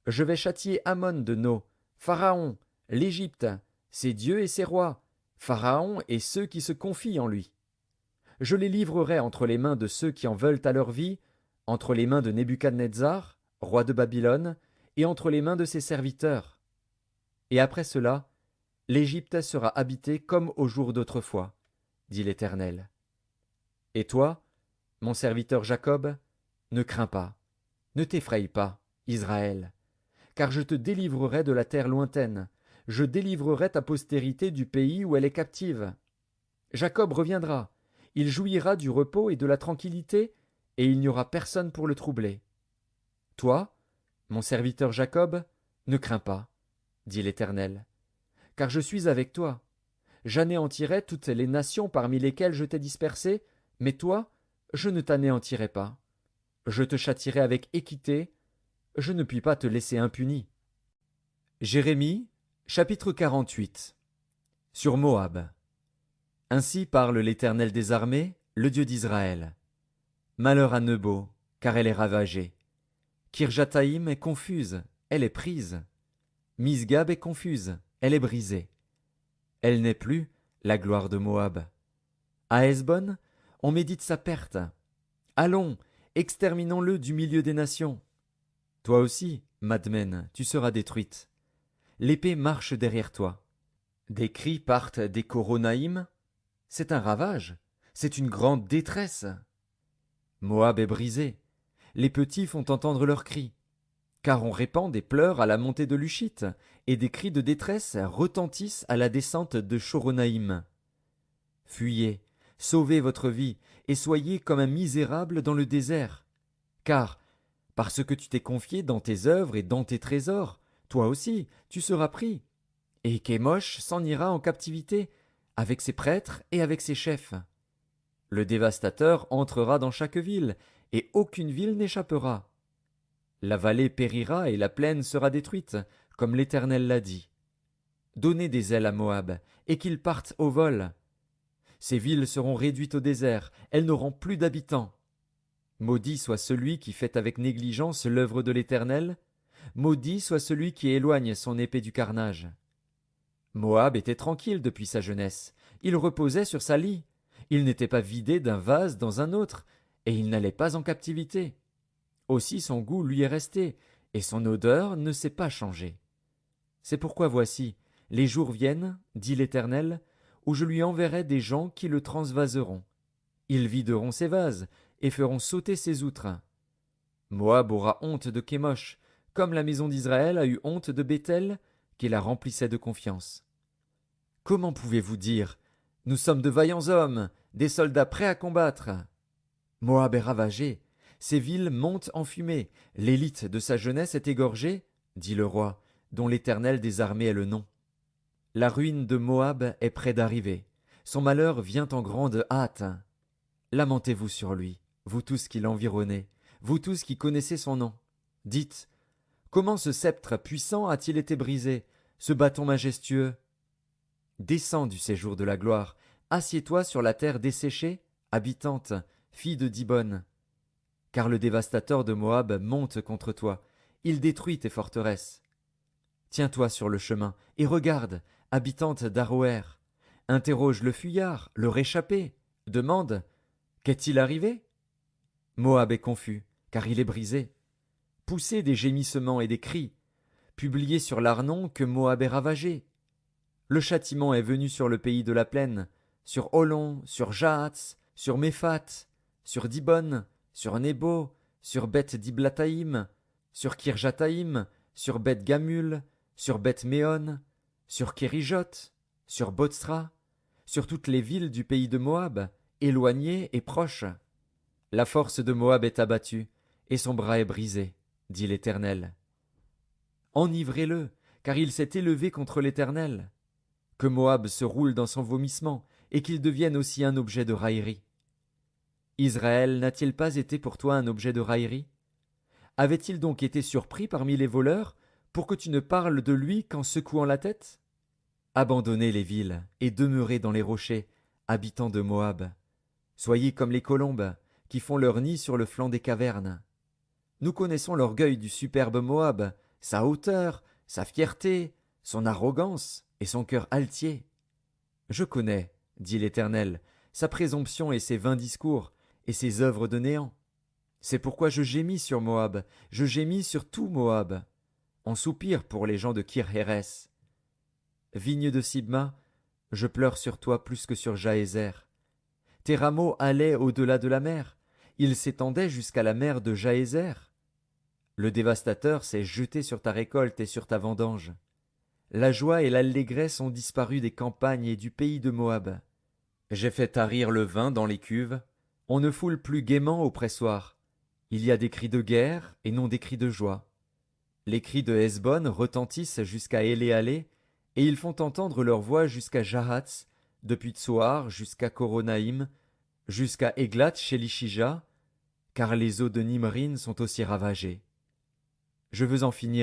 Je vais châtier Amon de No, Pharaon, l'Égypte, ses dieux et ses rois, Pharaon et ceux qui se confient en lui. Je les livrerai entre les mains de ceux qui en veulent à leur vie, entre les mains de Nebuchadnezzar, roi de Babylone, et entre les mains de ses serviteurs. Et après cela, l'Égypte sera habitée comme au jour d'autrefois, dit l'Éternel. Et toi, mon serviteur Jacob, ne crains pas, ne t'effraie pas, Israël, car je te délivrerai de la terre lointaine, je délivrerai ta postérité du pays où elle est captive. Jacob reviendra, il jouira du repos et de la tranquillité, et il n'y aura personne pour le troubler. Toi, mon serviteur Jacob, ne crains pas, dit l'Éternel, car je suis avec toi. J'anéantirai toutes les nations parmi lesquelles je t'ai dispersé, mais toi, je ne t'anéantirai pas. Je te châtierai avec équité, je ne puis pas te laisser impuni. Jérémie, chapitre 48. Sur Moab. Ainsi parle l'Éternel des armées, le Dieu d'Israël. Malheur à Nebo, car elle est ravagée. Kirjataïm est confuse, elle est prise. Misgab est confuse, elle est brisée. Elle n'est plus, la gloire de Moab. À Hesbon, on médite sa perte. Allons, exterminons-le du milieu des nations. Toi aussi, Madmen, tu seras détruite. L'épée marche derrière toi. Des cris partent des Coronaïm. C'est un ravage, c'est une grande détresse. Moab est brisé. Les petits font entendre leurs cris. Car on répand des pleurs à la montée de l'Ushite, et des cris de détresse retentissent à la descente de Choronaïm. Fuyez, sauvez votre vie, et soyez comme un misérable dans le désert. Car, parce que tu t'es confié dans tes œuvres et dans tes trésors, toi aussi, tu seras pris. Et Kémosh s'en ira en captivité, avec ses prêtres et avec ses chefs. Le dévastateur entrera dans chaque ville, et aucune ville n'échappera. La vallée périra et la plaine sera détruite, comme l'Éternel l'a dit. Donnez des ailes à Moab, et qu'il parte au vol. Ces villes seront réduites au désert, elles n'auront plus d'habitants. Maudit soit celui qui fait avec négligence l'œuvre de l'Éternel, maudit soit celui qui éloigne son épée du carnage. Moab était tranquille depuis sa jeunesse, il reposait sur sa lie, il n'était pas vidé d'un vase dans un autre, et il n'allait pas en captivité. Aussi son goût lui est resté, et son odeur ne s'est pas changée. C'est pourquoi voici, les jours viennent, dit l'Éternel, où je lui enverrai des gens qui le transvaseront. Ils videront ses vases, et feront sauter ses outres. Moab aura honte de Kémosh, comme la maison d'Israël a eu honte de Béthel, qui la remplissait de confiance. Comment pouvez-vous dire, nous sommes de vaillants hommes, des soldats prêts à combattre? Moab est ravagé, ses villes montent en fumée, l'élite de sa jeunesse est égorgée, dit le roi, dont l'Éternel des armées est le nom. La ruine de Moab est près d'arriver, son malheur vient en grande hâte. Lamentez-vous sur lui, vous tous qui l'environnez, vous tous qui connaissez son nom. Dites, comment ce sceptre puissant a-t-il été brisé, ce bâton majestueux? Descends du séjour de la gloire, assieds-toi sur la terre desséchée, habitante, fille de Dibon. Car le dévastateur de Moab monte contre toi, il détruit tes forteresses. Tiens-toi sur le chemin, et regarde, habitante d'Aroër. Interroge le fuyard, le réchappé. Demande, qu'est-il arrivé? Moab est confus, car il est brisé. Poussez des gémissements et des cris. Publiez sur l'Arnon que Moab est ravagé. Le châtiment est venu sur le pays de la plaine, sur Holon, sur Jahatz, sur Méphat, sur Dibon, sur Nebo, sur Beth Diblataïm, sur Kirjataïm, sur Beth Gamul, sur Beth Méon, sur Kérijot, sur Botsra, sur toutes les villes du pays de Moab, éloignées et proches. La force de Moab est abattue, et son bras est brisé, dit l'Éternel. Enivrez-le, car il s'est élevé contre l'Éternel. Que Moab se roule dans son vomissement, et qu'il devienne aussi un objet de raillerie. Israël n'a-t-il pas été pour toi un objet de raillerie? Avait-il donc été surpris parmi les voleurs, pour que tu ne parles de lui qu'en secouant la tête? Abandonnez les villes, et demeurez dans les rochers, habitants de Moab. Soyez comme les colombes, qui font leur nid sur le flanc des cavernes. Nous connaissons l'orgueil du superbe Moab, sa hauteur, sa fierté, son arrogance et son cœur altier. Je connais, dit l'Éternel, sa présomption et ses vains discours, et ses œuvres de néant. C'est pourquoi je gémis sur Moab, je gémis sur tout Moab. On soupire pour les gens de Kir-Hérès. Vigne de Sibma, je pleure sur toi plus que sur Jaézer. Tes rameaux allaient au-delà de la mer, ils s'étendaient jusqu'à la mer de Jaézer. Le dévastateur s'est jeté sur ta récolte et sur ta vendange. La joie et l'allégresse ont disparu des campagnes et du pays de Moab. J'ai fait tarir le vin dans les cuves, on ne foule plus gaiement au pressoir. Il y a des cris de guerre et non des cris de joie. Les cris de Hesbon retentissent jusqu'à Éléalé, et ils font entendre leur voix jusqu'à Jahatz, depuis Tsoar jusqu'à Coronaïm, jusqu'à Églat chez Lishija, car les eaux de Nimrin sont aussi ravagées. Je veux en finir